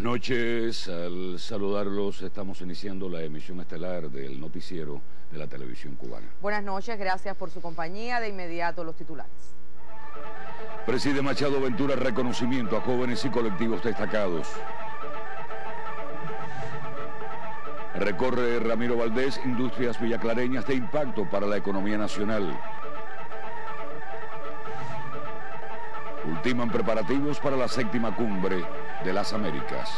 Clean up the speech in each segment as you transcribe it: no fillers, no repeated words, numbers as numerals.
noches, al saludarlos estamos iniciando la emisión estelar del noticiero de la televisión cubana. Buenas noches, gracias por su compañía. De inmediato los titulares. Preside Machado Ventura reconocimiento a jóvenes y colectivos destacados. Recorre Ramiro Valdés industrias villaclareñas de impacto para la economía nacional. Ultiman preparativos para la 7ª cumbre de las Américas.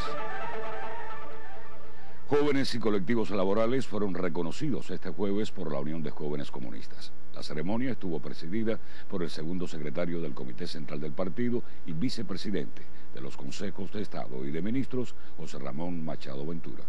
Jóvenes y colectivos laborales fueron reconocidos este jueves por la Unión de Jóvenes Comunistas. La ceremonia estuvo presidida por el segundo secretario del Comité Central del Partido y vicepresidente de los Consejos de Estado y de Ministros, José Ramón Machado Ventura.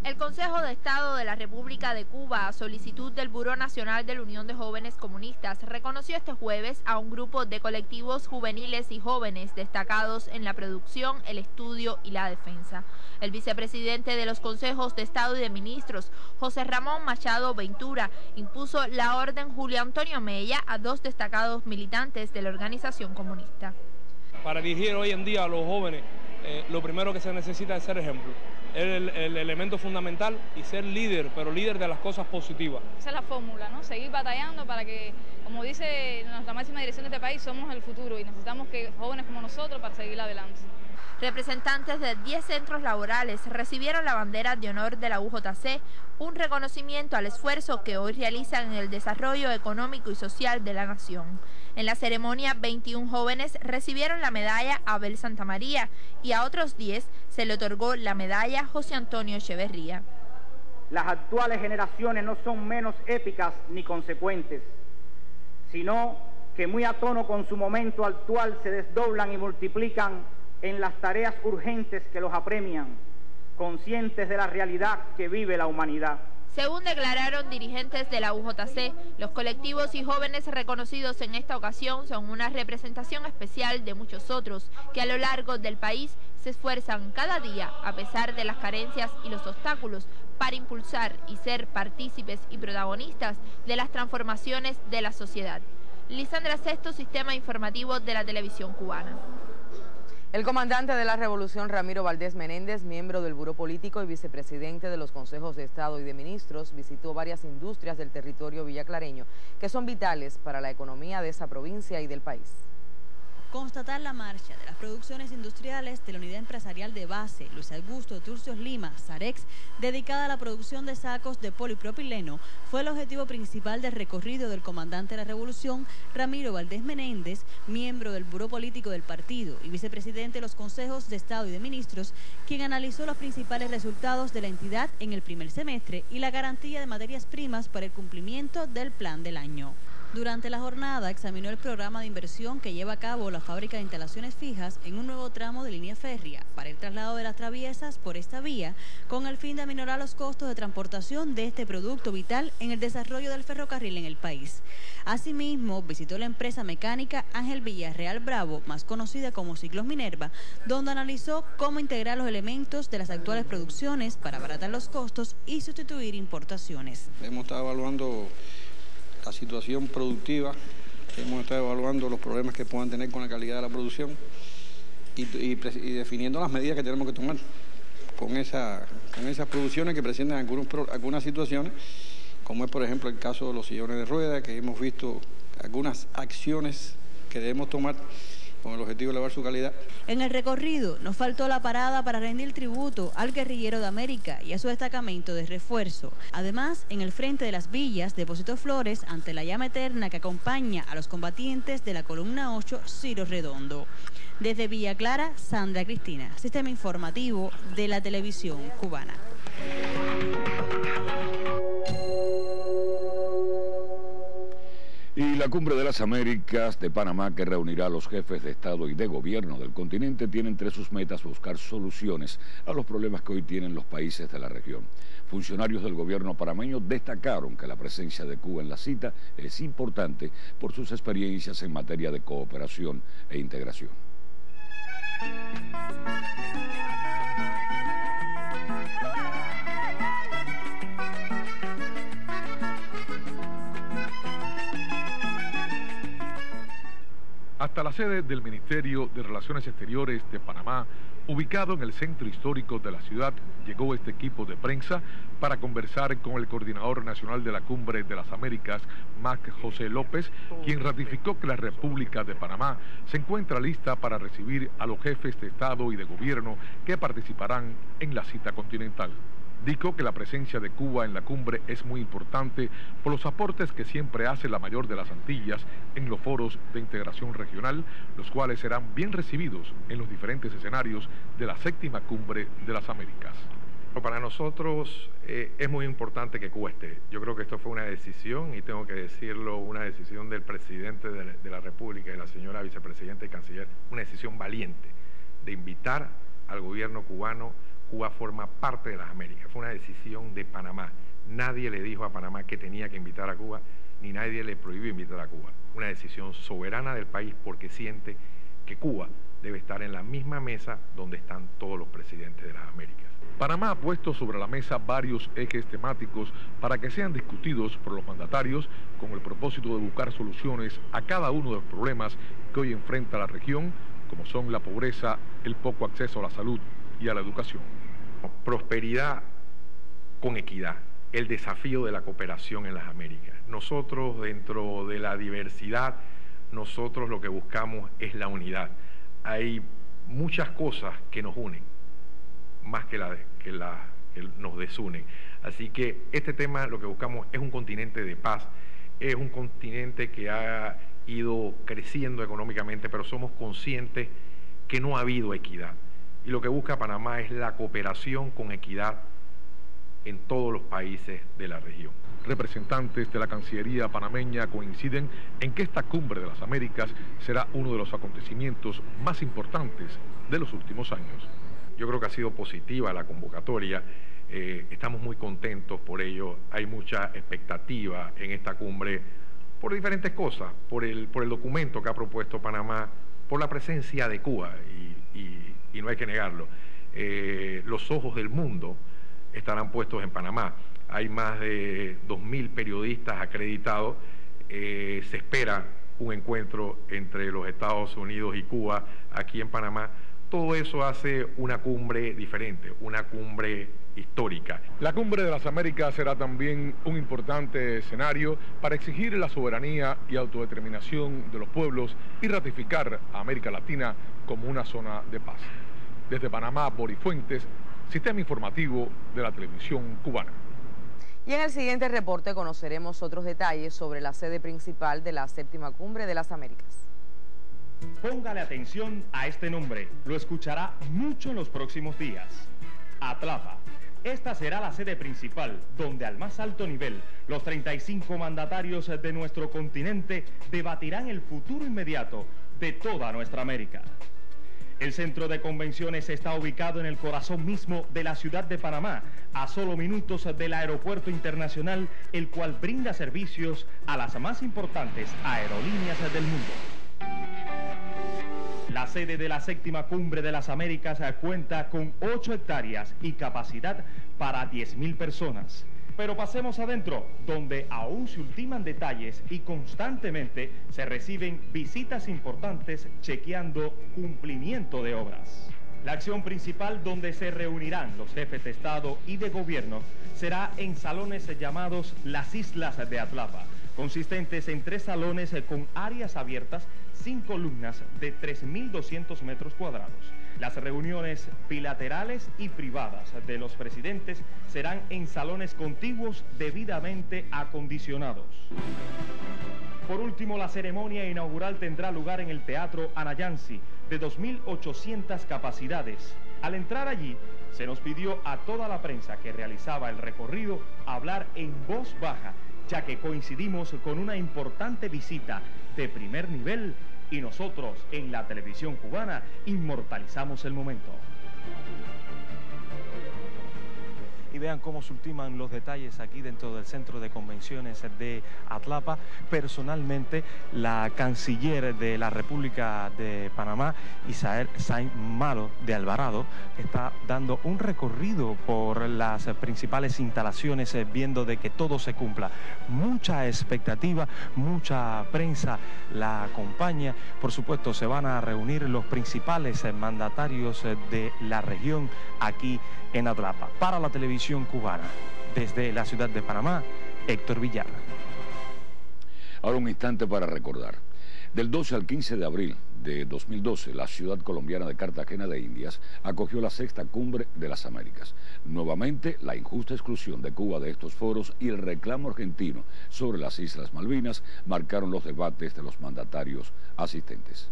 El Consejo de Estado de la República de Cuba, a solicitud del Buró Nacional de la Unión de Jóvenes Comunistas, reconoció este jueves a un grupo de colectivos juveniles y jóvenes destacados en la producción, el estudio y la defensa. El vicepresidente de los Consejos de Estado y de Ministros, José Ramón Machado Ventura, impuso la orden Julio Antonio Mella a 2 destacados militantes de la organización comunista. Para dirigir hoy en día a los jóvenes, lo primero que se necesita es ser ejemplo. Es el elemento fundamental y ser líder, pero líder de las cosas positivas. Esa es la fórmula, ¿no? Seguir batallando para que, como dice nuestra máxima dirección de este país, somos el futuro y necesitamos que jóvenes como nosotros para seguir adelante. Representantes de 10 centros laborales recibieron la bandera de honor de la UJC, un reconocimiento al esfuerzo que hoy realizan en el desarrollo económico y social de la nación. En la ceremonia, 21 jóvenes recibieron la medalla Abel Santamaría y a otros 10 se le otorgó la medalla José Antonio Echeverría. Las actuales generaciones no son menos épicas ni consecuentes, sino que muy a tono con su momento actual se desdoblan y multiplican en las tareas urgentes que los apremian, conscientes de la realidad que vive la humanidad. Según declararon dirigentes de la UJC, los colectivos y jóvenes reconocidos en esta ocasión son una representación especial de muchos otros que a lo largo del país se esfuerzan cada día, a pesar de las carencias y los obstáculos, para impulsar y ser partícipes y protagonistas de las transformaciones de la sociedad. Lisandra Sesto, Sistema Informativo de la Televisión Cubana. El comandante de la Revolución, Ramiro Valdés Menéndez, miembro del Buró Político y vicepresidente de los Consejos de Estado y de Ministros, visitó varias industrias del territorio villaclareño que son vitales para la economía de esa provincia y del país. Constatar la marcha de las producciones industriales de la unidad empresarial de base Luis Augusto Turcios Lima, Sarex, dedicada a la producción de sacos de polipropileno, fue el objetivo principal del recorrido del comandante de la Revolución, Ramiro Valdés Menéndez, miembro del Buró Político del partido y vicepresidente de los Consejos de Estado y de Ministros, quien analizó los principales resultados de la entidad en el primer semestre y la garantía de materias primas para el cumplimiento del plan del año. Durante la jornada examinó el programa de inversión que lleva a cabo la fábrica de instalaciones fijas en un nuevo tramo de línea férrea para el traslado de las traviesas por esta vía, con el fin de aminorar los costos de transportación de este producto vital en el desarrollo del ferrocarril en el país. Asimismo, visitó la empresa mecánica Ángel Villarreal Bravo, más conocida como Ciclos Minerva, donde analizó cómo integrar los elementos de las actuales producciones para abaratar los costos y sustituir importaciones. Hemos estado evaluando la situación productiva, hemos estado evaluando los problemas que puedan tener con la calidad de la producción y definiendo las medidas que tenemos que tomar con esas producciones que presentan algunas situaciones, como es por ejemplo el caso de los sillones de rueda, que hemos visto algunas acciones que debemos tomar con el objetivo de elevar su calidad. En el recorrido nos faltó la parada para rendir tributo al guerrillero de América y a su destacamento de refuerzo. Además, en el frente de las villas depositó flores ante la llama eterna que acompaña a los combatientes de la columna 8 Ciro Redondo. Desde Villa Clara, Sandra Cristina, Sistema Informativo de la Televisión Cubana. Y la Cumbre de las Américas de Panamá, que reunirá a los jefes de Estado y de Gobierno del continente, tiene entre sus metas buscar soluciones a los problemas que hoy tienen los países de la región. Funcionarios del gobierno panameño destacaron que la presencia de Cuba en la cita es importante por sus experiencias en materia de cooperación e integración. Hasta la sede del Ministerio de Relaciones Exteriores de Panamá, ubicado en el centro histórico de la ciudad, llegó este equipo de prensa para conversar con el coordinador nacional de la Cumbre de las Américas, Mac José López, quien ratificó que la República de Panamá se encuentra lista para recibir a los jefes de Estado y de Gobierno que participarán en la cita continental. Dijo que la presencia de Cuba en la cumbre es muy importante por los aportes que siempre hace la mayor de las Antillas en los foros de integración regional, los cuales serán bien recibidos en los diferentes escenarios de la 7ª Cumbre de las Américas. Para nosotros es muy importante que Cuba esté. Yo creo que esto fue una decisión, y tengo que decirlo, una decisión del presidente de la República y la señora vicepresidenta y canciller, una decisión valiente de invitar al gobierno cubano. Cuba forma parte de las Américas. Fue una decisión de Panamá. Nadie le dijo a Panamá que tenía que invitar a Cuba, ni nadie le prohibió invitar a Cuba. Una decisión soberana del país porque siente que Cuba debe estar en la misma mesa donde están todos los presidentes de las Américas. Panamá ha puesto sobre la mesa varios ejes temáticos para que sean discutidos por los mandatarios con el propósito de buscar soluciones a cada uno de los problemas que hoy enfrenta la región, como son la pobreza, el poco acceso a la salud y a la educación. Prosperidad con equidad, el desafío de la cooperación en las Américas. Nosotros, dentro de la diversidad, nosotros lo que buscamos es la unidad. Hay muchas cosas que nos unen, más que nos desunen. Así que este tema lo que buscamos es un continente de paz, es un continente que ha ido creciendo económicamente, pero somos conscientes que no ha habido equidad. Y lo que busca Panamá es la cooperación con equidad en todos los países de la región. Representantes de la Cancillería panameña coinciden en que esta Cumbre de las Américas será uno de los acontecimientos más importantes de los últimos años. Yo creo que ha sido positiva la convocatoria, estamos muy contentos por ello, hay mucha expectativa en esta cumbre por diferentes cosas, por el documento que ha propuesto Panamá, por la presencia de Cuba y no hay que negarlo. Los ojos del mundo estarán puestos en Panamá. Hay más de 2.000 periodistas acreditados. Se espera un encuentro entre los Estados Unidos y Cuba aquí en Panamá. Todo eso hace una cumbre diferente, una cumbre histórica. La Cumbre de las Américas será también un importante escenario para exigir la soberanía y autodeterminación de los pueblos y ratificar a América Latina como una zona de paz. Desde Panamá, Boris Fuentes, Sistema Informativo de la Televisión Cubana. Y en el siguiente reporte conoceremos otros detalles sobre la sede principal de la 7ª Cumbre de las Américas. Póngale atención a este nombre, lo escuchará mucho en los próximos días. Atlapa. Esta será la sede principal, donde al más alto nivel, los 35 mandatarios de nuestro continente debatirán el futuro inmediato de toda nuestra América. El centro de convenciones está ubicado en el corazón mismo de la ciudad de Panamá, a solo minutos del aeropuerto internacional, el cual brinda servicios a las más importantes aerolíneas del mundo. La sede de la 7ª Cumbre de las Américas cuenta con 8 hectáreas y capacidad para 10.000 personas. Pero pasemos adentro, donde aún se ultiman detalles y constantemente se reciben visitas importantes chequeando cumplimiento de obras. La acción principal donde se reunirán los jefes de Estado y de Gobierno será en salones llamados las Islas de Atlapa, consistentes en 3 salones con áreas abiertas sin columnas de 3.200 metros cuadrados. Las reuniones bilaterales y privadas de los presidentes serán en salones contiguos debidamente acondicionados. Por último, la ceremonia inaugural tendrá lugar en el Teatro Anayansi, de 2.800 capacidades. Al entrar allí, se nos pidió a toda la prensa que realizaba el recorrido hablar en voz baja, ya que coincidimos con una importante visita de primer nivel y nosotros en la televisión cubana inmortalizamos el momento. y vean cómo se ultiman los detalles aquí dentro del Centro de Convenciones de Atlapa. Personalmente, la canciller de la República de Panamá, Isabel Sainz Malo de Alvarado, está dando un recorrido por las principales instalaciones, viendo de que todo se cumpla. Mucha expectativa, mucha prensa la acompaña. Por supuesto, se van a reunir los principales mandatarios de la región aquí en Atlapa. Para la televisión cubana, desde la ciudad de Panamá, Héctor Villar. Ahora un instante para recordar. Del 12 al 15 de abril de 2012, la ciudad colombiana de Cartagena de Indias acogió la 6ª Cumbre de las Américas. Nuevamente, la injusta exclusión de Cuba de estos foros y el reclamo argentino sobre las Islas Malvinas marcaron los debates de los mandatarios asistentes.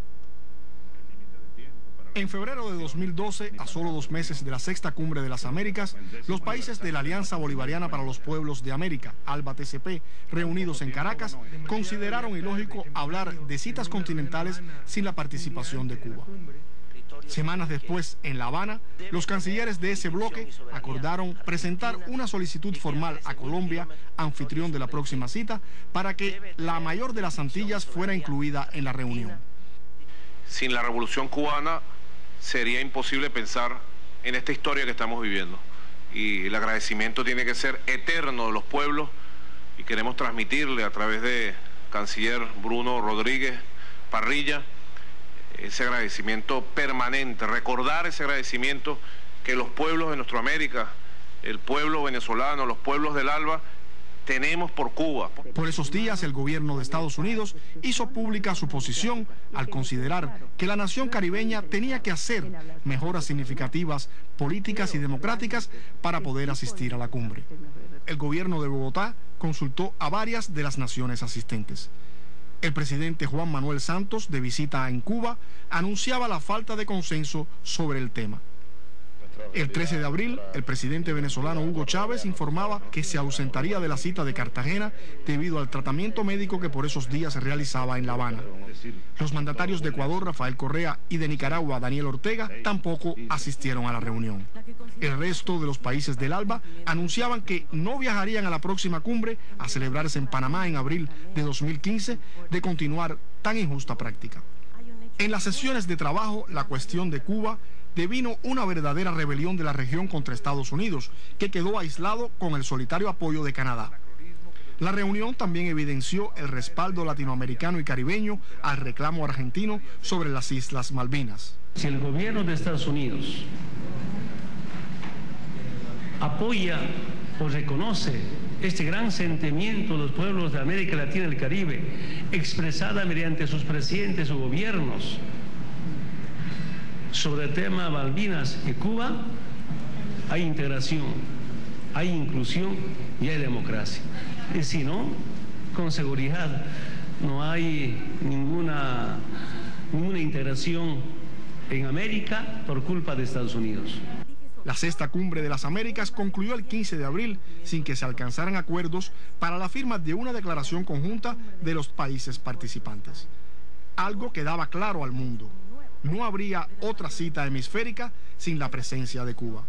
En febrero de 2012, a solo 2 meses de la 6ª Cumbre de las Américas, los países de la Alianza Bolivariana para los Pueblos de América, ALBA-TCP, reunidos en Caracas, consideraron ilógico hablar de citas continentales sin la participación de Cuba. Semanas después, en La Habana, los cancilleres de ese bloque acordaron presentar una solicitud formal a Colombia, anfitrión de la próxima cita, para que la mayor de las Antillas fuera incluida en la reunión. Sin la Revolución Cubana, sería imposible pensar en esta historia que estamos viviendo. Y el agradecimiento tiene que ser eterno de los pueblos y queremos transmitirle a través de canciller Bruno Rodríguez Parrilla ese agradecimiento permanente, recordar ese agradecimiento que los pueblos de nuestra América, el pueblo venezolano, los pueblos del ALBA, tenemos por Cuba. Por esos días, el gobierno de Estados Unidos hizo pública su posición al considerar que la nación caribeña tenía que hacer mejoras significativas, políticas y democráticas para poder asistir a la cumbre. El gobierno de Bogotá consultó a varias de las naciones asistentes. El presidente Juan Manuel Santos, de visita en Cuba, anunciaba la falta de consenso sobre el tema. El 13 de abril, el presidente venezolano Hugo Chávez informaba que se ausentaría de la cita de Cartagena debido al tratamiento médico que por esos días se realizaba en La Habana. Los mandatarios de Ecuador, Rafael Correa, y de Nicaragua, Daniel Ortega, tampoco asistieron a la reunión. El resto de los países del ALBA anunciaban que no viajarían a la próxima cumbre a celebrarse en Panamá en abril de 2015 de continuar tan injusta práctica. En las sesiones de trabajo, la cuestión de Cuba devino una verdadera rebelión de la región contra Estados Unidos, que quedó aislado con el solitario apoyo de Canadá. La reunión también evidenció el respaldo latinoamericano y caribeño al reclamo argentino sobre las Islas Malvinas. Si el gobierno de Estados Unidos apoya o reconoce este gran sentimiento de los pueblos de América Latina y el Caribe, expresada mediante sus presidentes o gobiernos, sobre el tema Malvinas y Cuba, hay integración, hay inclusión y hay democracia. Y si no, con seguridad no hay ninguna integración en América por culpa de Estados Unidos. La 6ª Cumbre de las Américas concluyó el 15 de abril sin que se alcanzaran acuerdos para la firma de una declaración conjunta de los países participantes. Algo que daba claro al mundo: no habría otra cita hemisférica sin la presencia de Cuba.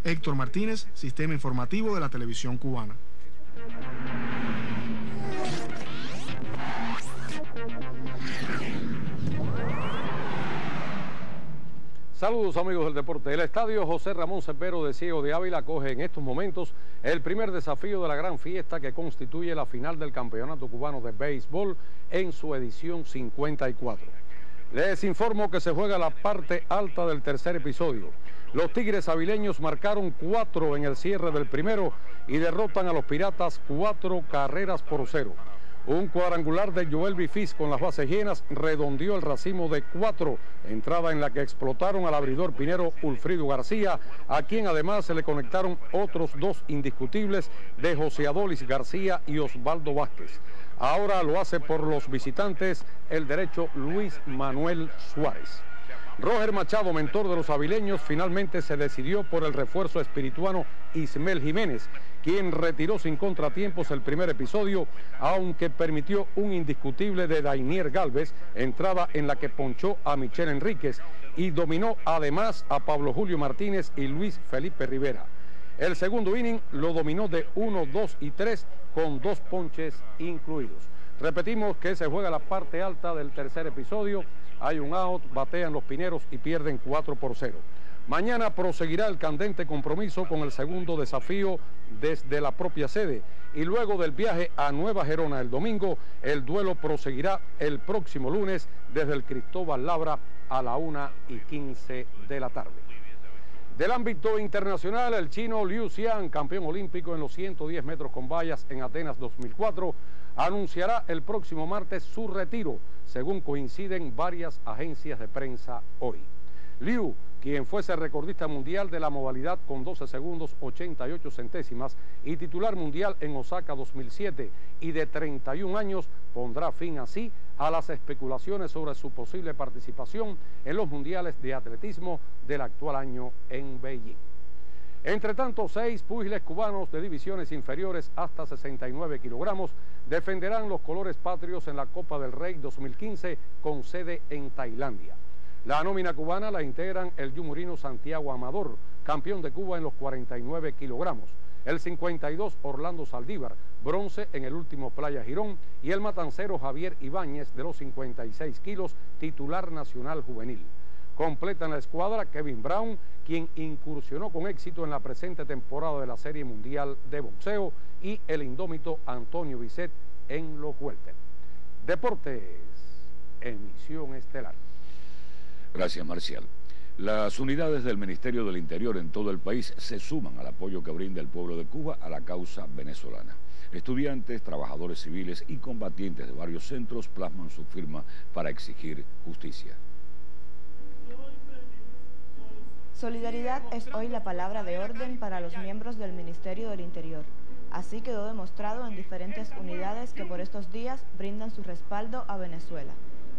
Héctor Martínez, Sistema Informativo de la Televisión Cubana. Saludos amigos del deporte. El estadio José Ramón Cepero de Ciego de Ávila acoge en estos momentos el primer desafío de la gran fiesta que constituye la final del Campeonato Cubano de Béisbol en su edición 54. Les informo que se juega la parte alta del tercer episodio. Los Tigres avileños marcaron 4 en el cierre del primero y derrotan a los Piratas 4-0. Un cuadrangular de Joel Bifis con las bases llenas redondeó el racimo de 4, entrada en la que explotaron al abridor pinero Ulfrido García, a quien además se le conectaron otros 2 indiscutibles de José Adolis García y Osvaldo Vázquez. Ahora lo hace por los visitantes el derecho Luis Manuel Suárez. Roger Machado, mentor de los avileños, finalmente se decidió por el refuerzo espirituano Ismel Jiménez, quien retiró sin contratiempos el primer episodio, aunque permitió un indiscutible de Dainier Galvez, entrada en la que ponchó a Michel Enríquez y dominó además a Pablo Julio Martínez y Luis Felipe Rivera. El segundo inning lo dominó de 1, 2 y 3 con 2 ponches incluidos. Repetimos que se juega la parte alta del tercer episodio. Hay un out, batean los Pineros y pierden 4-0. Mañana proseguirá el candente compromiso con el segundo desafío desde la propia sede. Y luego del viaje a Nueva Gerona el domingo, el duelo proseguirá el próximo lunes desde el Cristóbal Labra a la 1:15 de la tarde. Del ámbito internacional, el chino Liu Xian, campeón olímpico en los 110 metros con vallas en Atenas 2004, anunciará el próximo martes su retiro, según coinciden varias agencias de prensa hoy. Liu, quien fuese recordista mundial de la modalidad con 12 segundos 88 centésimas y titular mundial en Osaka 2007 y de 31 años, pondrá fin así a las especulaciones sobre su posible participación en los mundiales de atletismo del actual año en Beijing. Entre tanto, 6 púgiles cubanos de divisiones inferiores hasta 69 kilogramos defenderán los colores patrios en la Copa del Rey 2015 con sede en Tailandia. La nómina cubana la integran el yumurino Santiago Amador, campeón de Cuba en los 49 kilogramos, el 52 Orlando Saldívar, bronce en el último Playa Girón, y el matancero Javier Ibáñez de los 56 kilos, titular nacional juvenil. Completan la escuadra Kevin Brown, quien incursionó con éxito en la presente temporada de la Serie Mundial de Boxeo, y el indómito Antonio Bisset en los welter. Deportes, emisión estelar. Gracias, Marcial. Las unidades del Ministerio del Interior en todo el país se suman al apoyo que brinda el pueblo de Cuba a la causa venezolana. Estudiantes, trabajadores civiles y combatientes de varios centros plasman su firma para exigir justicia. Solidaridad es hoy la palabra de orden para los miembros del Ministerio del Interior. Así quedó demostrado en diferentes unidades que por estos días brindan su respaldo a Venezuela.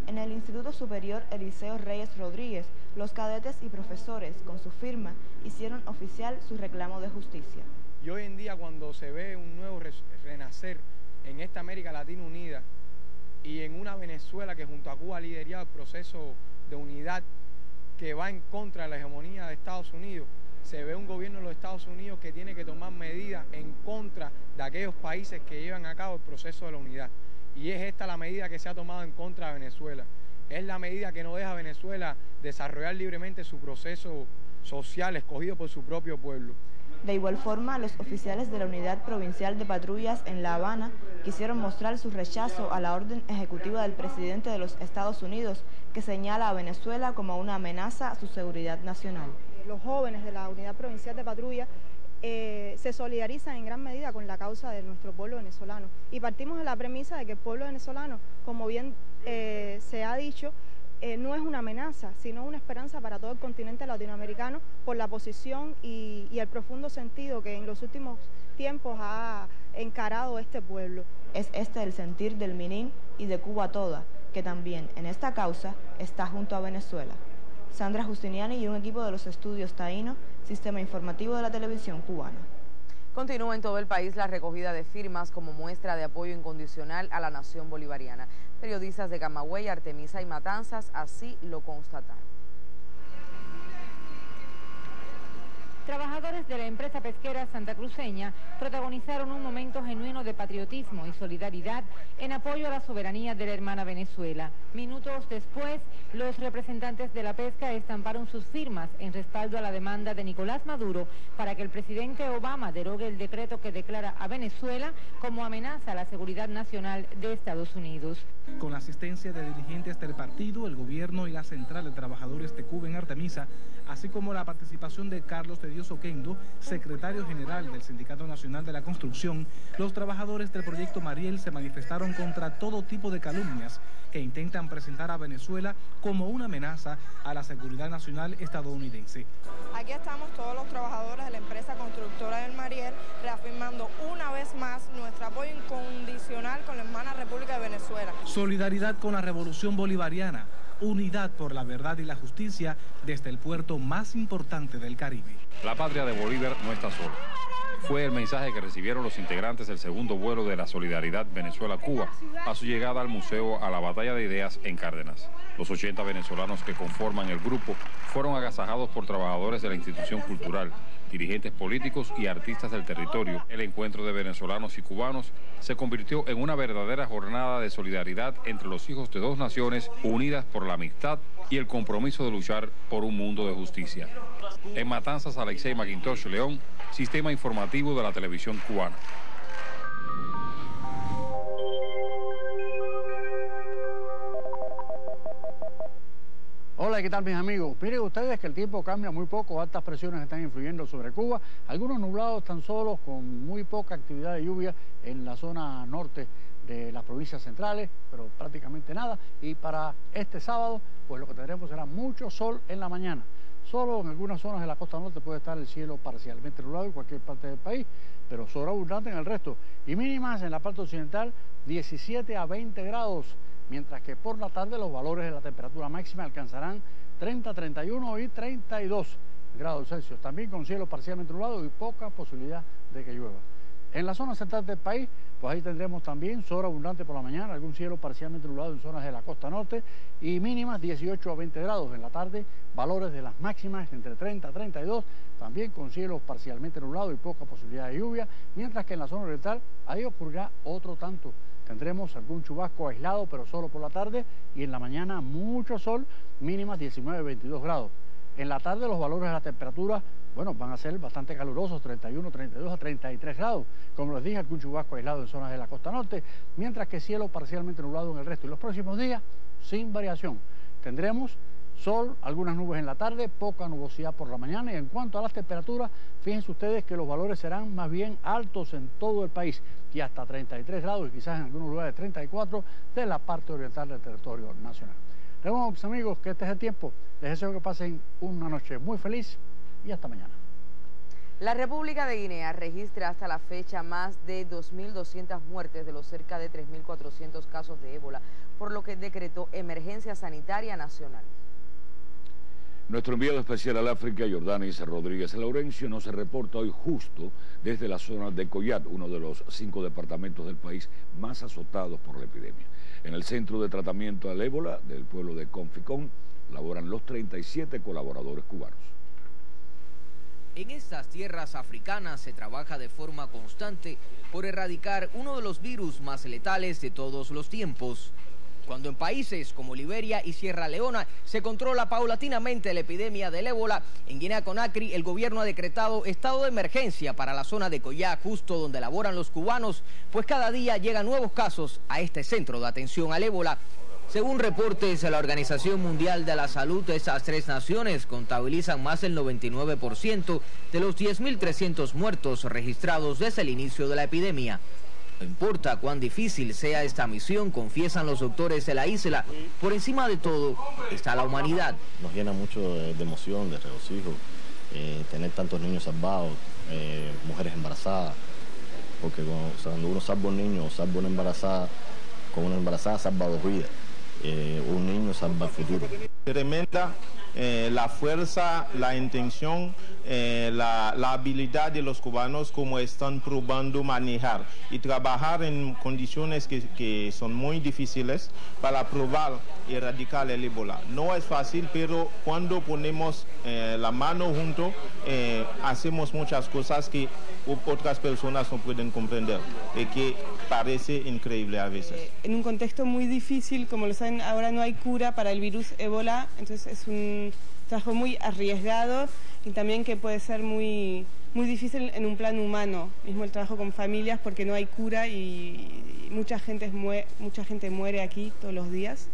En el Instituto Superior Eliseo Reyes Rodríguez, los cadetes y profesores, con su firma, hicieron oficial su reclamo de justicia. Y hoy en día, cuando se ve un nuevo renacer en esta América Latina unida y en una Venezuela que junto a Cuba ha liderado el proceso de unidad que va en contra de la hegemonía de Estados Unidos, se ve un gobierno de los Estados Unidos que tiene que tomar medidas en contra de aquellos países que llevan a cabo el proceso de la unidad. Y es esta la medida que se ha tomado en contra de Venezuela. Es la medida que no deja a Venezuela desarrollar libremente su proceso social escogido por su propio pueblo. De igual forma, los oficiales de la Unidad Provincial de Patrullas en La Habana quisieron mostrar su rechazo a la orden ejecutiva del presidente de los Estados Unidos que señala a Venezuela como una amenaza a su seguridad nacional. Los jóvenes de la Unidad Provincial de Patrulla se solidarizan en gran medida con la causa de nuestro pueblo venezolano y partimos de la premisa de que el pueblo venezolano, como bien se ha dicho, no es una amenaza, sino una esperanza para todo el continente latinoamericano por la posición y el profundo sentido que en los últimos tiempos ha encarado este pueblo. Es este el sentir del Minin y de Cuba toda, que también en esta causa está junto a Venezuela. Sandra Justiniani y un equipo de los estudios Taíno, Sistema Informativo de la Televisión Cubana. Continúa en todo el país la recogida de firmas como muestra de apoyo incondicional a la nación bolivariana. Periodistas de Camagüey, Artemisa y Matanzas así lo constataron. Trabajadores de la empresa pesquera santacruceña protagonizaron un momento genuino de patriotismo y solidaridad en apoyo a la soberanía de la hermana Venezuela. Minutos después, los representantes de la pesca estamparon sus firmas en respaldo a la demanda de Nicolás Maduro para que el presidente Obama derogue el decreto que declara a Venezuela como amenaza a la seguridad nacional de Estados Unidos. Con la asistencia de dirigentes del partido, el gobierno y la Central de Trabajadores de Cuba en Artemisa, así como la participación de Carlos de Dios Oquendo, secretario general del Sindicato Nacional de la Construcción, los trabajadores del proyecto Mariel se manifestaron contra todo tipo de calumnias que intentan presentar a Venezuela como una amenaza a la seguridad nacional estadounidense. Aquí estamos todos los trabajadores de la empresa constructora del Mariel reafirmando una vez más nuestro apoyo incondicional con la hermana República de Venezuela. Solidaridad con la revolución bolivariana, unidad por la verdad y la justicia desde el puerto más importante del Caribe. La patria de Bolívar no está sola. fue el mensaje que recibieron los integrantes del segundo vuelo de la Solidaridad Venezuela-Cuba a su llegada al Museo a la Batalla de Ideas en Cárdenas. Los 80 venezolanos que conforman el grupo fueron agasajados por trabajadores de la institución cultural, dirigentes políticos y artistas del territorio. El encuentro de venezolanos y cubanos se convirtió en una verdadera jornada de solidaridad entre los hijos de dos naciones unidas por la amistad y el compromiso de luchar por un mundo de justicia. En Matanzas, Alexei Macintosh León, Sistema Informativo de la Televisión Cubana. Hola, ¿qué tal mis amigos? Miren ustedes que el tiempo cambia muy poco, altas presiones están influyendo sobre Cuba, algunos nublados tan solos con muy poca actividad de lluvia en la zona norte de las provincias centrales, pero prácticamente nada, y para este sábado pues lo que tendremos será mucho sol en la mañana. Solo en algunas zonas de la costa norte puede estar el cielo parcialmente nublado en cualquier parte del país, pero sobreabundante en el resto, y mínimas en la parte occidental 17 a 20 grados. Mientras que por la tarde los valores de la temperatura máxima alcanzarán 30, 31 y 32 grados Celsius, también con cielo parcialmente nublado y poca posibilidad de que llueva. En la zona central del país, pues ahí tendremos también sol abundante por la mañana, algún cielo parcialmente nublado en zonas de la costa norte y mínimas 18 a 20 grados. En la tarde, valores de las máximas entre 30 a 32, también con cielos parcialmente nublados y poca posibilidad de lluvia, mientras que en la zona oriental ahí ocurrirá otro tanto. Tendremos algún chubasco aislado, pero solo por la tarde, y en la mañana mucho sol, mínimas 19 a 22 grados. En la tarde los valores de la temperatura, bueno, van a ser bastante calurosos, 31, 32 a 33 grados. Como les dije, algún chubasco aislado en zonas de la costa norte, mientras que cielo parcialmente nublado en el resto. Y los próximos días, sin variación. Tendremos sol, algunas nubes en la tarde, poca nubosidad por la mañana. Y en cuanto a las temperaturas, fíjense ustedes que los valores serán más bien altos en todo el país y hasta 33 grados y quizás en algunos lugares 34 de la parte oriental del territorio nacional. Les digo, mis amigos, que este es el tiempo. Les deseo que pasen una noche muy feliz y hasta mañana. La República de Guinea registra hasta la fecha más de 2.200 muertes de los cerca de 3.400 casos de ébola, por lo que decretó emergencia sanitaria nacional. Nuestro enviado especial al África, Jordanis Rodríguez Laurencio, nos reporta hoy justo desde la zona de Coyat, uno de los 5 departamentos del país más azotados por la epidemia. En el centro de tratamiento al ébola del pueblo de Conficón laboran los 37 colaboradores cubanos. En estas tierras africanas se trabaja de forma constante por erradicar uno de los virus más letales de todos los tiempos. Cuando en países como Liberia y Sierra Leona se controla paulatinamente la epidemia del ébola, en Guinea-Conakry el gobierno ha decretado estado de emergencia para la zona de Coyá, justo donde laboran los cubanos, pues cada día llegan nuevos casos a este centro de atención al ébola. Según reportes de la Organización Mundial de la Salud, estas 3 naciones contabilizan más del 99% de los 10.300 muertos registrados desde el inicio de la epidemia. No importa cuán difícil sea esta misión, confiesan los doctores de la isla, por encima de todo está la humanidad. Nos llena mucho de emoción, de regocijo, tener tantos niños salvados, mujeres embarazadas, porque cuando uno salva un niño o salva una embarazada, con una embarazada salva 2 vidas, un niño salva el futuro. Tremenda la fuerza, la intención, la habilidad de los cubanos como están probando manejar y trabajar en condiciones que son muy difíciles para probar y erradicar el ébola. No es fácil, pero cuando ponemos la mano junto, hacemos muchas cosas que otras personas no pueden comprender y que parece increíble a veces. En un contexto muy difícil, como lo saben, ahora no hay cura para el virus ébola, entonces es un trabajo muy arriesgado y también que puede ser muy difícil en un plano humano, mismo el trabajo con familias, porque no hay cura y mucha gente muere aquí todos los días.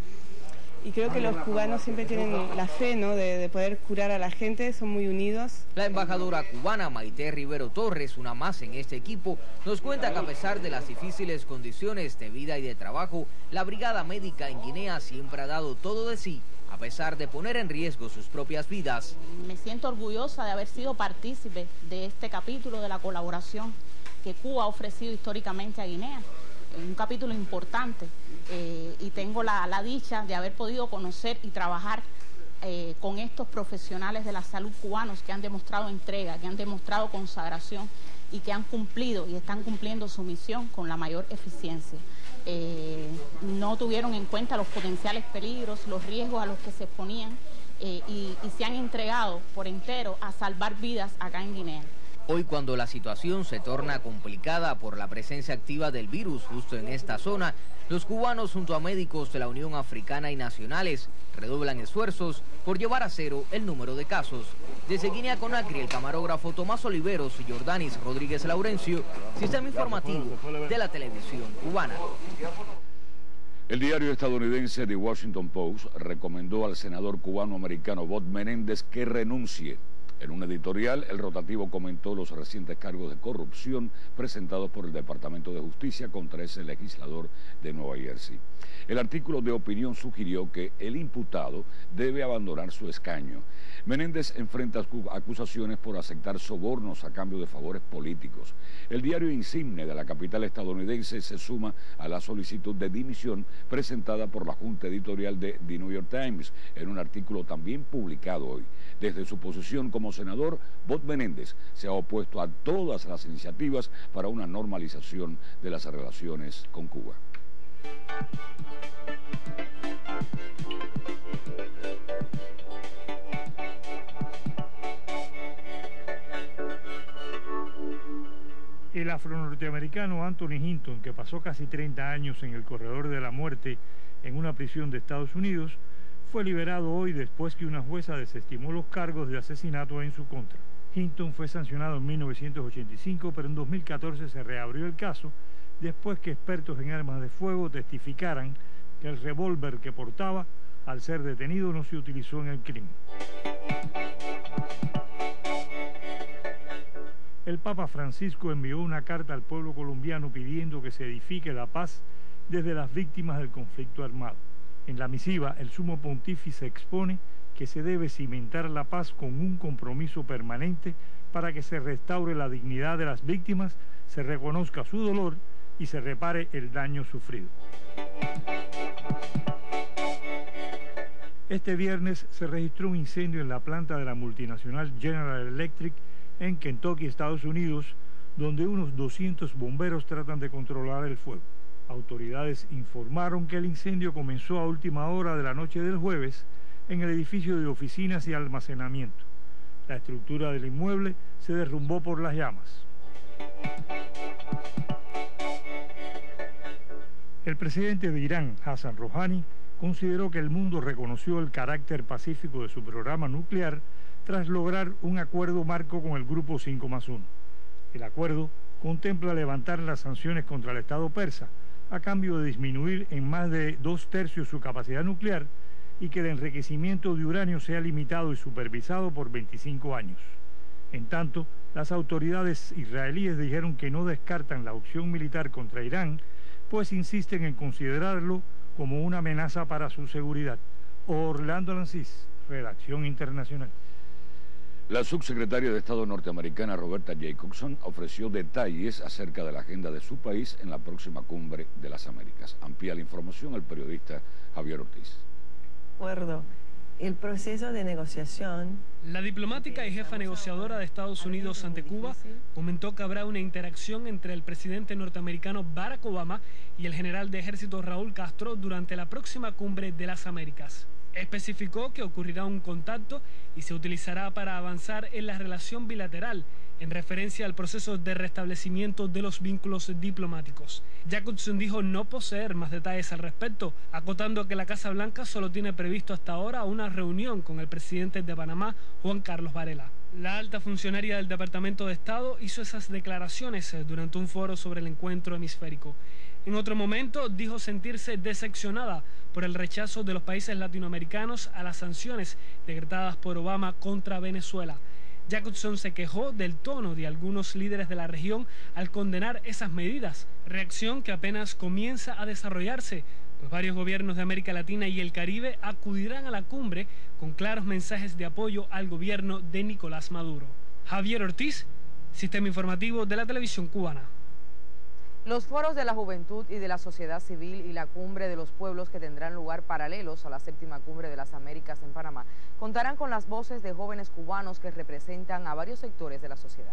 Y creo que los cubanos siempre tienen la fe, ¿no?, de poder curar a la gente, son muy unidos. La embajadora cubana Maite Rivero Torres, una más en este equipo, nos cuenta que a pesar de las difíciles condiciones de vida y de trabajo, la brigada médica en Guinea siempre ha dado todo de sí, a pesar de poner en riesgo sus propias vidas. Me siento orgullosa de haber sido partícipe de este capítulo de la colaboración que Cuba ha ofrecido históricamente a Guinea. Un capítulo importante y tengo la dicha de haber podido conocer y trabajar con estos profesionales de la salud cubanos que han demostrado entrega, que han demostrado consagración y que han cumplido y están cumpliendo su misión con la mayor eficiencia. No tuvieron en cuenta los potenciales peligros, los riesgos a los que se exponían y se han entregado por entero a salvar vidas acá en Guinea. Hoy, cuando la situación se torna complicada por la presencia activa del virus justo en esta zona, los cubanos junto a médicos de la Unión Africana y nacionales redoblan esfuerzos por llevar a cero el número de casos. Desde Guinea-Conakry, el camarógrafo Tomás Oliveros y Jordanis Rodríguez Laurencio, Sistema Informativo de la Televisión Cubana. El diario estadounidense The Washington Post recomendó al senador cubano-americano Bob Menéndez que renuncie. En un editorial, el rotativo comentó los recientes cargos de corrupción presentados por el Departamento de Justicia contra ese legislador de Nueva Jersey. El artículo de opinión sugirió que el imputado debe abandonar su escaño. Menéndez enfrenta acusaciones por aceptar sobornos a cambio de favores políticos. El diario insigne de la capital estadounidense se suma a la solicitud de dimisión presentada por la Junta Editorial de The New York Times en un artículo también publicado hoy. Desde su posición como senador, Bob Menéndez se ha opuesto a todas las iniciativas para una normalización de las relaciones con Cuba. El afro-norteamericano Anthony Hinton, que pasó casi 30 años en el corredor de la muerte en una prisión de Estados Unidos, fue liberado hoy después que una jueza desestimó los cargos de asesinato en su contra. Hinton fue sancionado en 1985, pero en 2014 se reabrió el caso después que expertos en armas de fuego testificaran que el revólver que portaba al ser detenido no se utilizó en el crimen. El Papa Francisco envió una carta al pueblo colombiano pidiendo que se edifique la paz desde las víctimas del conflicto armado. En la misiva, el sumo pontífice expone que se debe cimentar la paz con un compromiso permanente para que se restaure la dignidad de las víctimas, se reconozca su dolor y se repare el daño sufrido. Este viernes se registró un incendio en la planta de la multinacional General Electric en Kentucky, Estados Unidos, donde unos 200 bomberos tratan de controlar el fuego. Autoridades informaron que el incendio comenzó a última hora de la noche del jueves en el edificio de oficinas y almacenamiento. La estructura del inmueble se derrumbó por las llamas. El presidente de Irán, Hassan Rouhani, consideró que el mundo reconoció el carácter pacífico de su programa nuclear tras lograr un acuerdo marco con el Grupo 5+1. El acuerdo contempla levantar las sanciones contra el Estado persa, a cambio de disminuir en más de 2/3 su capacidad nuclear y que el enriquecimiento de uranio sea limitado y supervisado por 25 años. En tanto, las autoridades israelíes dijeron que no descartan la opción militar contra Irán, pues insisten en considerarlo como una amenaza para su seguridad. Orlando Lancís, Redacción Internacional. La subsecretaria de Estado norteamericana Roberta Jacobson ofreció detalles acerca de la agenda de su país en la próxima cumbre de las Américas. Amplía la información el periodista Javier Ortiz. El proceso de negociación. La diplomática y jefa negociadora de Estados Unidos ante Cuba comentó que habrá una interacción entre el presidente norteamericano Barack Obama y el general de ejército Raúl Castro durante la próxima cumbre de las Américas. Especificó que ocurrirá un contacto y se utilizará para avanzar en la relación bilateral en referencia al proceso de restablecimiento de los vínculos diplomáticos. Jacobson dijo no poseer más detalles al respecto, acotando que la Casa Blanca solo tiene previsto hasta ahora una reunión con el presidente de Panamá, Juan Carlos Varela. La alta funcionaria del Departamento de Estado hizo esas declaraciones durante un foro sobre el encuentro hemisférico. En otro momento dijo sentirse decepcionada por el rechazo de los países latinoamericanos a las sanciones decretadas por Obama contra Venezuela. Jacobson se quejó del tono de algunos líderes de la región al condenar esas medidas, reacción que apenas comienza a desarrollarse, pues varios gobiernos de América Latina y el Caribe acudirán a la cumbre con claros mensajes de apoyo al gobierno de Nicolás Maduro. Javier Ortiz, Sistema Informativo de la Televisión Cubana. Los foros de la juventud y de la sociedad civil y la cumbre de los pueblos, que tendrán lugar paralelos a la 7ª Cumbre de las Américas en Panamá, contarán con las voces de jóvenes cubanos que representan a varios sectores de la sociedad.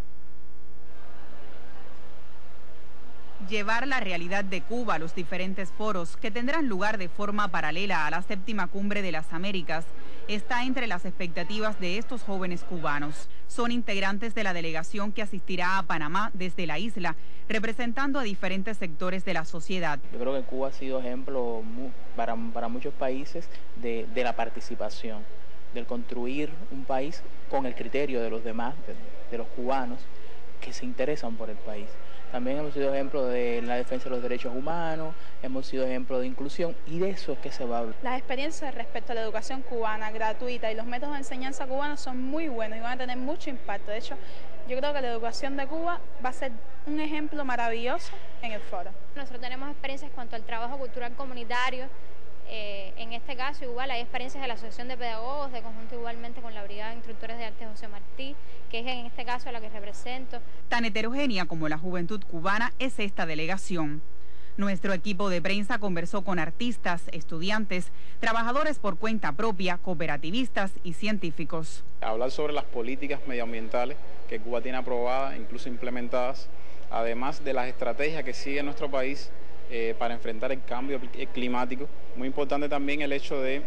Llevar la realidad de Cuba a los diferentes foros, que tendrán lugar de forma paralela a la 7ª Cumbre de las Américas, está entre las expectativas de estos jóvenes cubanos. Son integrantes de la delegación que asistirá a Panamá desde la isla, representando a diferentes sectores de la sociedad. Yo creo que Cuba ha sido ejemplo para muchos países de la participación, del construir un país con el criterio de los demás, de los cubanos que se interesan por el país. También hemos sido ejemplo de la defensa de los derechos humanos, hemos sido ejemplo de inclusión, y de eso es que se va a hablar. Las experiencias respecto a la educación cubana gratuita y los métodos de enseñanza cubanos son muy buenos y van a tener mucho impacto. De hecho, yo creo que la educación de Cuba va a ser un ejemplo maravilloso en el foro. Nosotros tenemos experiencias cuanto al trabajo cultural comunitario. En este caso igual hay experiencias de la Asociación de Pedagogos, de conjunto igualmente con la Brigada de Instructores de Arte José Martí, que es en este caso a la que represento. Tan heterogénea como la juventud cubana es esta delegación. Nuestro equipo de prensa conversó con artistas, estudiantes, trabajadores por cuenta propia, cooperativistas y científicos. Hablar sobre las políticas medioambientales que Cuba tiene aprobadas, incluso implementadas, además de las estrategias que sigue nuestro país para enfrentar el cambio climático. Muy importante también el hecho de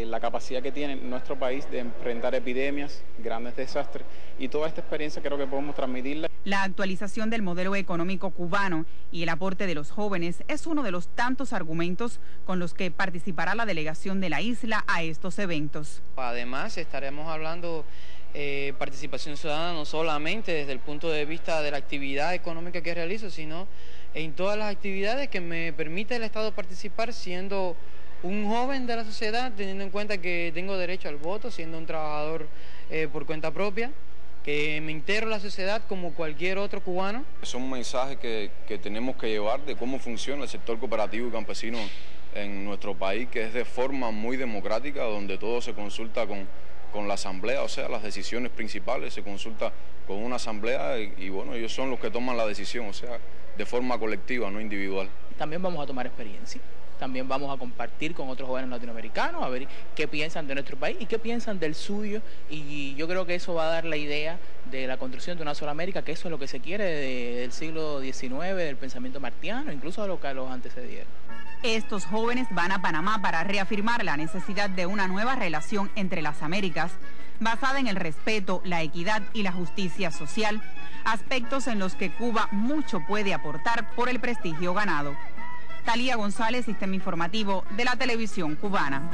la capacidad que tiene nuestro país de enfrentar epidemias, grandes desastres, y toda esta experiencia creo que podemos transmitirla. La actualización del modelo económico cubano y el aporte de los jóvenes es uno de los tantos argumentos con los que participará la delegación de la isla a estos eventos. Además, estaremos hablando participación ciudadana no solamente desde el punto de vista de la actividad económica que realizo, sino en todas las actividades que me permite el Estado participar, siendo un joven de la sociedad, teniendo en cuenta que tengo derecho al voto, siendo un trabajador por cuenta propia, que me integro a la sociedad como cualquier otro cubano. Son mensajes que tenemos que llevar de cómo funciona el sector cooperativo y campesino en nuestro país, que es de forma muy democrática, donde todo se consulta con la asamblea, o sea, las decisiones principales se consulta con una asamblea y bueno, ellos son los que toman la decisión, o sea, de forma colectiva, no individual. También vamos a tomar experiencia, también vamos a compartir con otros jóvenes latinoamericanos, a ver qué piensan de nuestro país y qué piensan del suyo, y yo creo que eso va a dar la idea de la construcción de una sola América, que eso es lo que se quiere del siglo XIX, del pensamiento martiano, incluso de lo que los antecedieron. Estos jóvenes van a Panamá para reafirmar la necesidad de una nueva relación entre las Américas, basada en el respeto, la equidad y la justicia social, aspectos en los que Cuba mucho puede aportar por el prestigio ganado. Talía González, Sistema Informativo de la Televisión Cubana.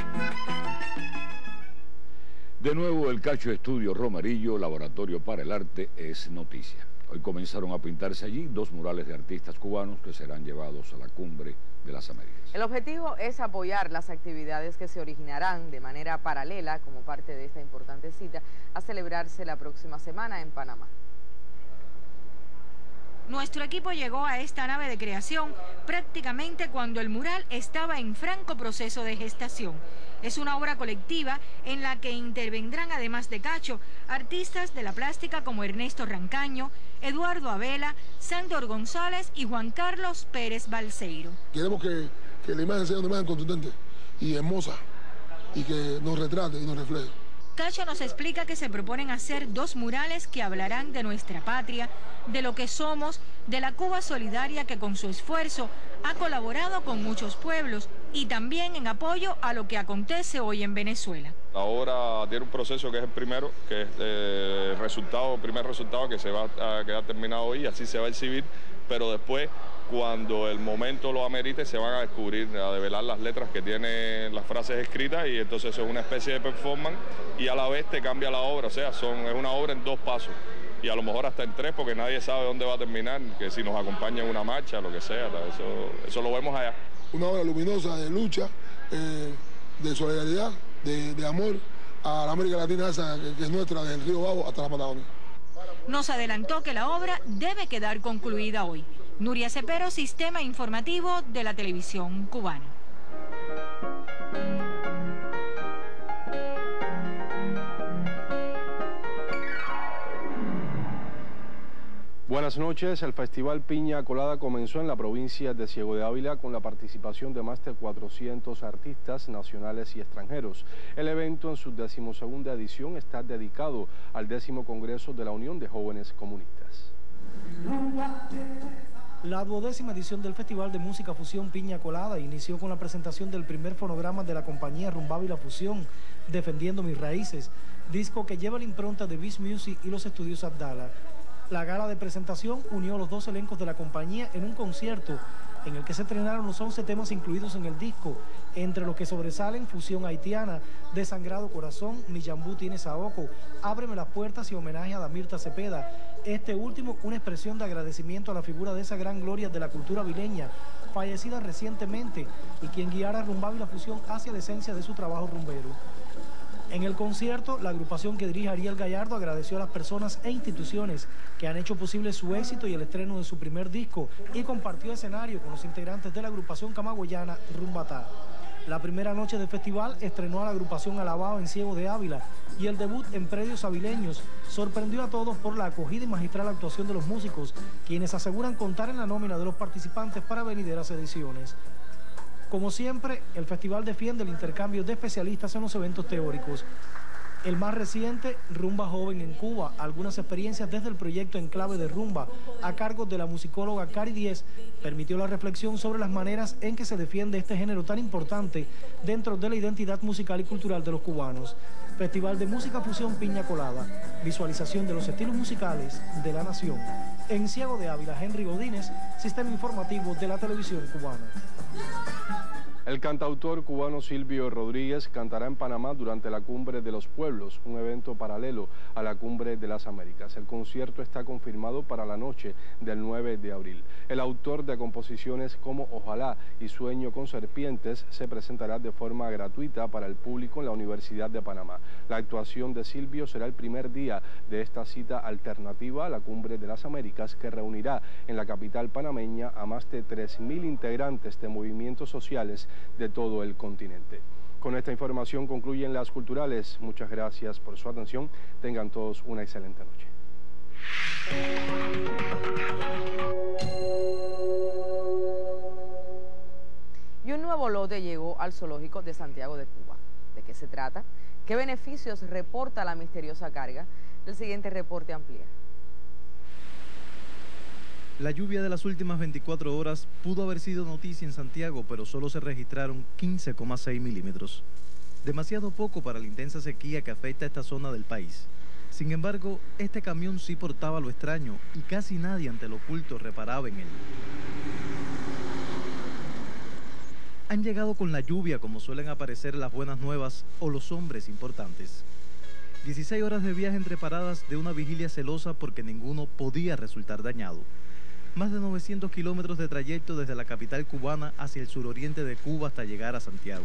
De nuevo, el Cacho Estudio Romerillo, Laboratorio para el Arte, es noticia. Hoy comenzaron a pintarse allí 2 murales de artistas cubanos que serán llevados a la Cumbre de las Américas. El objetivo es apoyar las actividades que se originarán de manera paralela como parte de esta importante cita a celebrarse la próxima semana en Panamá. Nuestro equipo llegó a esta nave de creación prácticamente cuando el mural estaba en franco proceso de gestación. Es una obra colectiva en la que intervendrán, además de Cacho, artistas de la plástica como Ernesto Rancaño, Eduardo Abela, Sándor González y Juan Carlos Pérez Balseiro. Queremos que la imagen sea una imagen contundente y hermosa y que nos retrate y nos refleje. Cacho nos explica que se proponen hacer 2 murales que hablarán de nuestra patria, de lo que somos, de la Cuba solidaria que con su esfuerzo ha colaborado con muchos pueblos y también en apoyo a lo que acontece hoy en Venezuela. La obra tiene un proceso que es el primero, que es el primer resultado que se va a quedar terminado hoy, así se va a exhibir, pero después, cuando el momento lo amerite, se van a descubrir, a develar las letras que tienen las frases escritas, y entonces es una especie de performance y a la vez te cambia la obra, o sea, es una obra en 2 pasos. Y a lo mejor hasta en 3, porque nadie sabe dónde va a terminar, que si nos acompaña en una marcha, lo que sea, eso lo vemos allá. Una obra luminosa de lucha, de solidaridad, de amor a la América Latina esa que es nuestra, desde el Río Bajo hasta la Patagonia. Nos adelantó que la obra debe quedar concluida hoy. Nuria Cepero, Sistema Informativo de la Televisión Cubana. Buenas Buenas noches. El Festival Piña Colada comenzó en la provincia de Ciego de Ávila con la participación de más de 400 artistas nacionales y extranjeros. El evento en su 12ª edición está dedicado al 10º Congreso de la Unión de Jóvenes Comunistas. La 12ª edición del Festival de Música Fusión Piña Colada inició con la presentación del primer fonograma de la compañía Rumba Ávila Fusión, Defendiendo Mis Raíces, disco que lleva la impronta de Beast Music y los estudios Abdala. La gala de presentación unió los dos elencos de la compañía en un concierto en el que se estrenaron los 11 temas incluidos en el disco, entre los que sobresalen Fusión Haitiana, Desangrado Corazón, Mi Yambú Tiene Saoco, Ábreme las Puertas y homenaje a Damirta Cepeda. Este último, una expresión de agradecimiento a la figura de esa gran gloria de la cultura vileña, fallecida recientemente, y quien guiara a Rumba Ávila Fusión hacia la esencia de su trabajo rumbero. En el concierto, la agrupación que dirige Ariel Gallardo agradeció a las personas e instituciones que han hecho posible su éxito y el estreno de su primer disco y compartió escenario con los integrantes de la agrupación camagüeyana Rumbatá. La primera noche del festival estrenó a la agrupación Alabao en Ciego de Ávila y el debut en Predios Avileños sorprendió a todos por la acogida y magistral actuación de los músicos, quienes aseguran contar en la nómina de los participantes para venideras ediciones. Como siempre, el festival defiende el intercambio de especialistas en los eventos teóricos. El más reciente, Rumba Joven en Cuba, algunas experiencias desde el proyecto Enclave de Rumba, a cargo de la musicóloga Cari Díez, permitió la reflexión sobre las maneras en que se defiende este género tan importante dentro de la identidad musical y cultural de los cubanos. Festival de Música Fusión Piña Colada, visualización de los estilos musicales de la nación. En Ciego de Ávila, Henry Godínez, Sistema Informativo de la Televisión Cubana. El cantautor cubano Silvio Rodríguez cantará en Panamá durante la Cumbre de los Pueblos, un evento paralelo a la Cumbre de las Américas. El concierto está confirmado para la noche del 9 de abril. El autor de composiciones como Ojalá y Sueño con Serpientes se presentará de forma gratuita para el público en la Universidad de Panamá. La actuación de Silvio será el primer día de esta cita alternativa a la Cumbre de las Américas, que reunirá en la capital panameña a más de 3.000 integrantes de movimientos sociales de todo el continente. Con esta información concluyen las culturales. Muchas gracias por su atención. Tengan todos una excelente noche. Y un nuevo lote llegó al zoológico de Santiago de Cuba. ¿De qué se trata? ¿Qué beneficios reporta la misteriosa carga? El siguiente reporte amplía. La lluvia de las últimas 24 horas pudo haber sido noticia en Santiago, pero solo se registraron 15,6 milímetros. Demasiado poco para la intensa sequía que afecta a esta zona del país. Sin embargo, este camión sí portaba lo extraño y casi nadie ante lo oculto reparaba en él. Han llegado con la lluvia, como suelen aparecer las buenas nuevas o los hombres importantes. 16 horas de viaje entre paradas de una vigilia celosa porque ninguno podía resultar dañado. Más de 900 kilómetros de trayecto desde la capital cubana hacia el suroriente de Cuba hasta llegar a Santiago.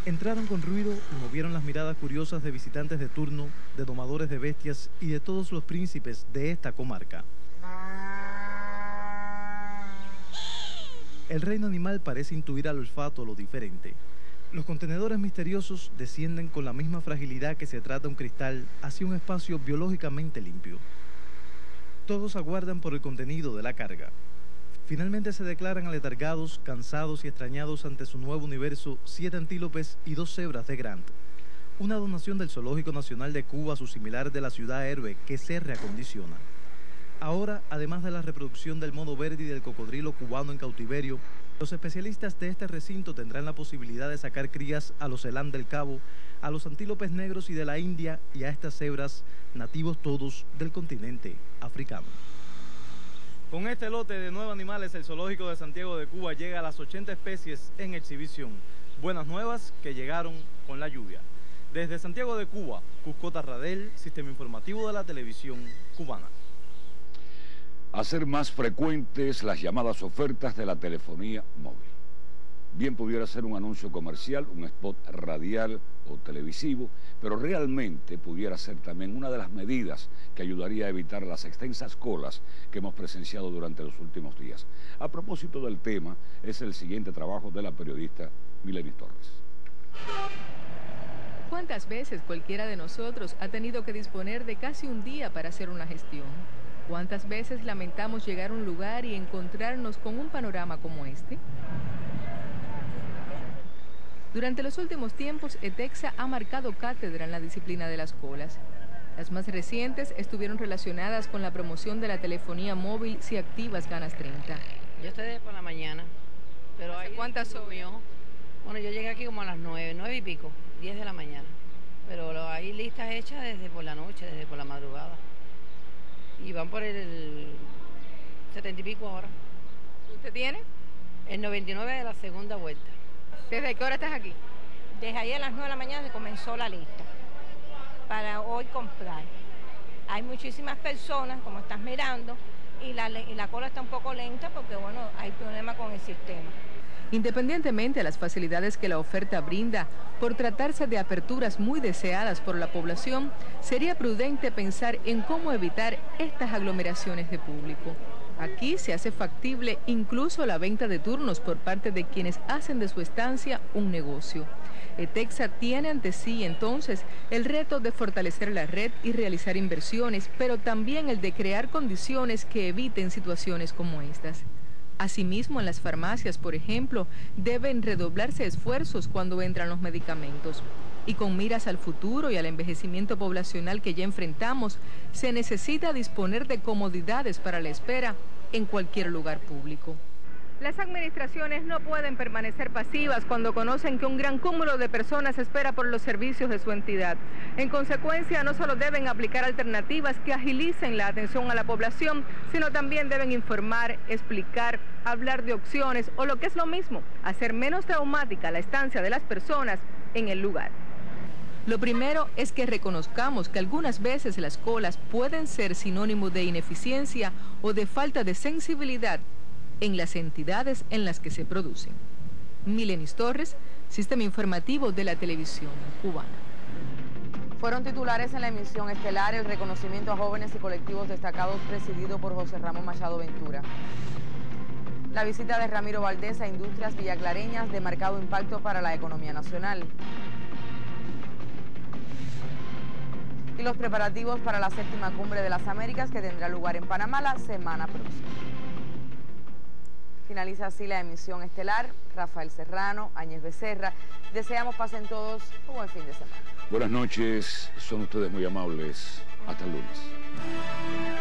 Entraron con ruido y movieron las miradas curiosas de visitantes de turno, de domadores de bestias y de todos los príncipes de esta comarca. El reino animal parece intuir al olfato lo diferente. Los contenedores misteriosos descienden con la misma fragilidad que se trata un cristal hacia un espacio biológicamente limpio. Todos aguardan por el contenido de la carga. Finalmente se declaran aletargados, cansados y extrañados ante su nuevo universo 7 antílopes y 2 cebras de Grant. Una donación del Zoológico Nacional de Cuba a su similar de la ciudad héroe que se reacondiciona. Ahora, además de la reproducción del mono verde y del cocodrilo cubano en cautiverio, los especialistas de este recinto tendrán la posibilidad de sacar crías a los eland del Cabo, a los antílopes negros y de la India y a estas cebras, nativos todos del continente africano. Con este lote de 9 animales, el Zoológico de Santiago de Cuba llega a las 80 especies en exhibición. Buenas nuevas que llegaron con la lluvia. Desde Santiago de Cuba, Cusco Tarradel, Sistema Informativo de la Televisión Cubana. Hacer más frecuentes las llamadas ofertas de la telefonía móvil. Bien pudiera ser un anuncio comercial, un spot radial o televisivo, pero realmente pudiera ser también una de las medidas que ayudaría a evitar las extensas colas que hemos presenciado durante los últimos días. A propósito del tema, es el siguiente trabajo de la periodista Milenis Torres. ¿Cuántas veces cualquiera de nosotros ha tenido que disponer de casi un día para hacer una gestión? ¿Cuántas veces lamentamos llegar a un lugar y encontrarnos con un panorama como este? Durante los últimos tiempos, ETEXA ha marcado cátedra en la disciplina de las colas. Las más recientes estuvieron relacionadas con la promoción de la telefonía móvil Si Activas Ganas 30. Yo estoy desde por la mañana, pero hay ¿cuántas subió? Bueno, yo llegué aquí como a las 9 y pico, 10 de la mañana. Pero hay listas hechas desde por la noche, desde por la madrugada. Y van por el 70 y pico ahora. ¿Usted tiene? El 99 de la segunda vuelta. ¿Desde qué hora estás aquí? Desde ayer a las 9 de la mañana se comenzó la lista para hoy comprar. Hay muchísimas personas, como estás mirando, y la cola está un poco lenta porque, bueno, hay problema con el sistema. Independientemente de las facilidades que la oferta brinda, por tratarse de aperturas muy deseadas por la población, sería prudente pensar en cómo evitar estas aglomeraciones de público. Aquí se hace factible incluso la venta de turnos por parte de quienes hacen de su estancia un negocio. ETEXA tiene ante sí entonces el reto de fortalecer la red y realizar inversiones, pero también el de crear condiciones que eviten situaciones como estas. Asimismo, en las farmacias, por ejemplo, deben redoblarse esfuerzos cuando entran los medicamentos. Y con miras al futuro y al envejecimiento poblacional que ya enfrentamos, se necesita disponer de comodidades para la espera en cualquier lugar público. Las administraciones no pueden permanecer pasivas cuando conocen que un gran cúmulo de personas espera por los servicios de su entidad. En consecuencia, no solo deben aplicar alternativas que agilicen la atención a la población, sino también deben informar, explicar, hablar de opciones o, lo que es lo mismo, hacer menos traumática la estancia de las personas en el lugar. Lo primero es que reconozcamos que algunas veces las colas pueden ser sinónimo de ineficiencia o de falta de sensibilidad en las entidades en las que se producen. Milenis Torres, Sistema Informativo de la Televisión Cubana. Fueron titulares en la emisión estelar el reconocimiento a jóvenes y colectivos destacados presidido por José Ramón Machado Ventura. La visita de Ramiro Valdés a industrias villaclareñas de marcado impacto para la economía nacional. Y los preparativos para la 7ª Cumbre de las Américas que tendrá lugar en Panamá la semana próxima. Finaliza así la emisión estelar. Rafael Serrano, Áñez Becerra. Deseamos pasen todos un buen fin de semana. Buenas noches, son ustedes muy amables. Hasta el lunes.